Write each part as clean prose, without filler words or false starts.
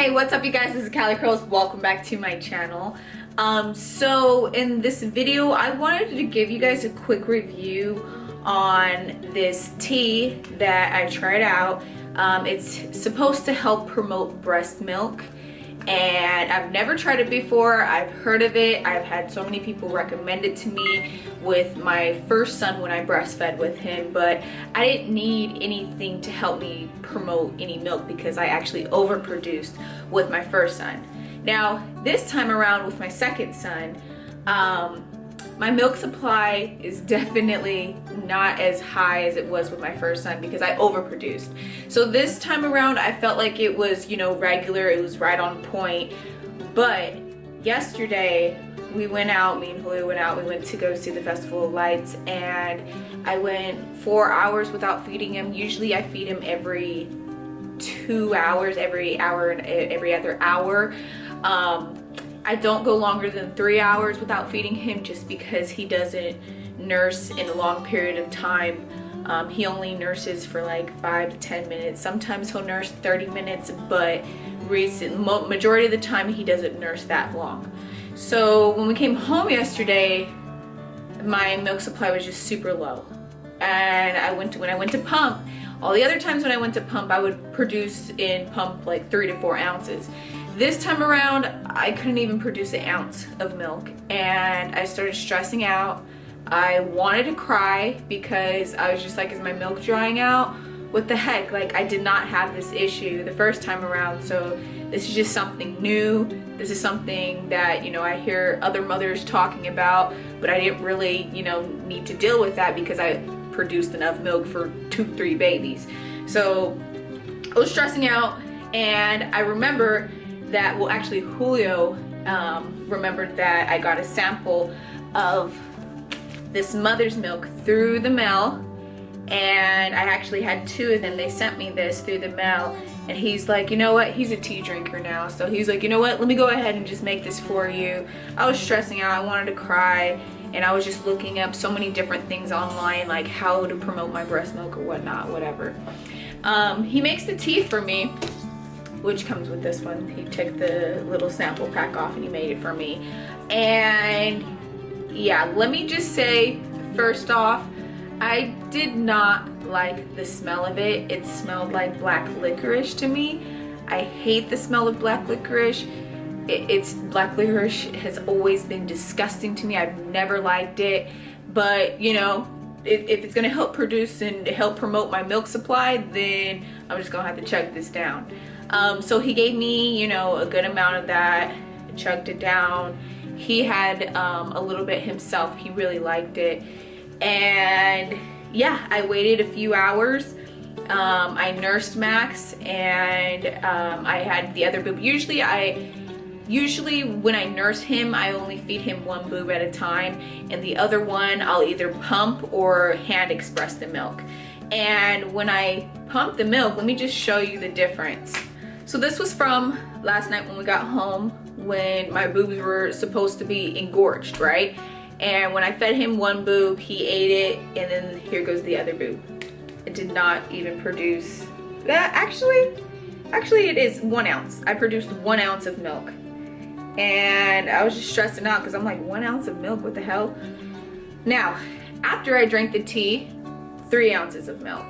Hey, what's up you guys? This is Callie Curls. Welcome back to my channel. So in this video, I wanted to give you guys a quick review on this tea that I tried out. It's supposed to help promote breast milk, and I've never tried it before. I've heard of it. I've had so many people recommend it to me with my first son when I breastfed with him, but I didn't need anything to help me promote any milk because I actually overproduced with my first son. Now, this time around with my second son, my milk supply is definitely not as high as it was with my first son because I overproduced. So this time around, I felt like it was, regular. It was right on point. But yesterday, we went out, me and Julio went out, we went to go see the Festival of Lights, and I went 4 hours without feeding him. Usually I feed him every 2 hours, every hour and every other hour. I don't go longer than 3 hours without feeding him just because he doesn't nurse in a long period of time. He only nurses for like 5 to 10 minutes. Sometimes he'll nurse 30 minutes, but majority of the time he doesn't nurse that long. So when we came home yesterday, my milk supply was just super low. And when I went to pump, all the other times when I went to pump, I would produce in pump like 3 to 4 ounces. This time around, I couldn't even produce an ounce of milk, and I started stressing out. I wanted to cry because I was just like, is my milk drying out? What the heck? Like, I did not have this issue the first time around, so this is just something new. This is something that, I hear other mothers talking about, but I didn't really, need to deal with that because I produced enough milk for 2-3 babies. So I was stressing out, and I remember that, well, actually Julio remembered that I got a sample of this mother's milk through the mail, and I actually had 2 of them. They sent me this through the mail, and he's like, you know what, he's a tea drinker now, so he's like, you know what, let me go ahead and just make this for you. I was stressing out, I wanted to cry, and I was just looking up so many different things online, like how to promote my breast milk or whatnot, whatever. He makes the tea for me, which comes with this one. He took the little sample pack off and he made it for me. And yeah, let me just say, first off, I did not like the smell of it. It smelled like black licorice to me. I hate the smell of black licorice. Black licorice has always been disgusting to me. I've never liked it, but if it's gonna help produce and help promote my milk supply, then I'm just gonna have to chug this down. So he gave me, a good amount of that. I chugged it down. He had a little bit himself. He really liked it. And yeah, I waited a few hours. I nursed Max, and I had the other boob. Usually when I nurse him, I only feed him 1 boob at a time, and the other one I'll either pump or hand express the milk. And when I pump the milk, let me just show you the difference. So this was from last night when we got home, when my boobs were supposed to be engorged, right? And when I fed him 1 boob, he ate it, and then here goes the other boob. It did not even produce that. Actually it is 1 ounce. I produced 1 ounce of milk. And I was just stressing out because I'm like, 1 ounce of milk, what the hell? Now, after I drank the tea, 3 ounces of milk.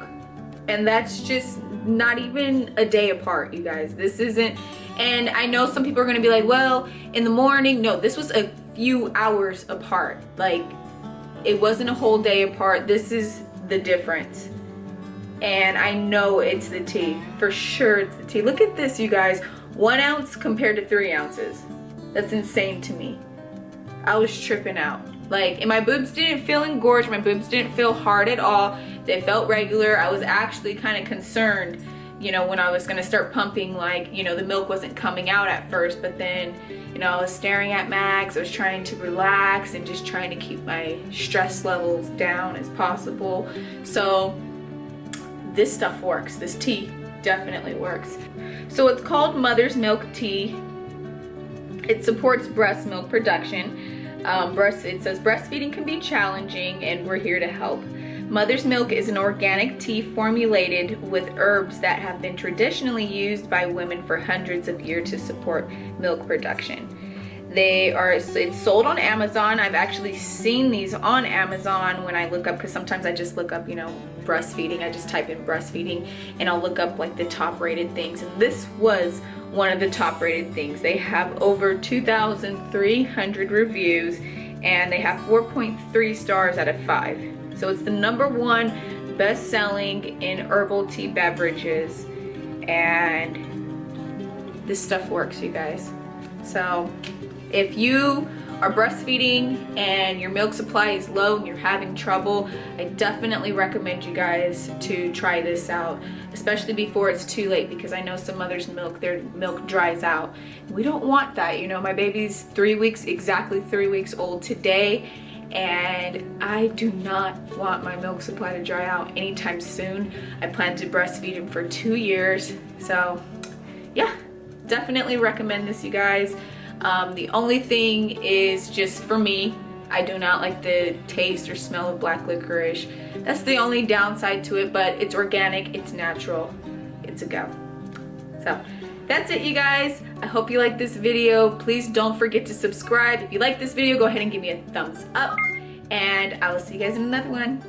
And that's just not even a day apart, you guys. This isn't, and I know some people are gonna be like, well, in the morning. No, this was a few hours apart. Like, it wasn't a whole day apart. This is the difference. And I know it's the tea. For sure it's the tea. Look at this, you guys. 1 ounce compared to 3 ounces. That's insane to me. I was tripping out. Like, and my boobs didn't feel engorged. My boobs didn't feel hard at all. They felt regular. I was actually kind of concerned, when I was gonna start pumping, like, the milk wasn't coming out at first, but then, I was staring at Max. I was trying to relax and just trying to keep my stress levels down as possible. So this stuff works. This tea definitely works. So it's called Mother's Milk Tea. It supports breast milk production. It says breastfeeding can be challenging, and we're here to help. Mother's milk is an organic tea formulated with herbs that have been traditionally used by women for hundreds of years to support milk production. It's sold on Amazon. I've actually seen these on Amazon when I look up, because sometimes I just look up, breastfeeding. I just type in breastfeeding and I'll look up like the top rated things. And this was one of the top rated things. They have over 2,300 reviews and they have 4.3 stars out of 5. So it's the #1 best-selling in herbal tea beverages, and this stuff works, you guys. So if you are breastfeeding and your milk supply is low and you're having trouble, I definitely recommend you guys to try this out, especially before it's too late, because I know some mothers' their milk dries out. We don't want that. My baby's exactly 3 weeks old today, and I do not want my milk supply to dry out anytime soon. I plan to breastfeed him for 2 years. So yeah, definitely recommend this, you guys. The only thing is, just for me, I do not like the taste or smell of black licorice. That's the only downside to it, but it's organic, it's natural, it's a go. So that's it, you guys. I hope you liked this video. Please don't forget to subscribe. If you like this video, go ahead and give me a thumbs up, and I will see you guys in another one.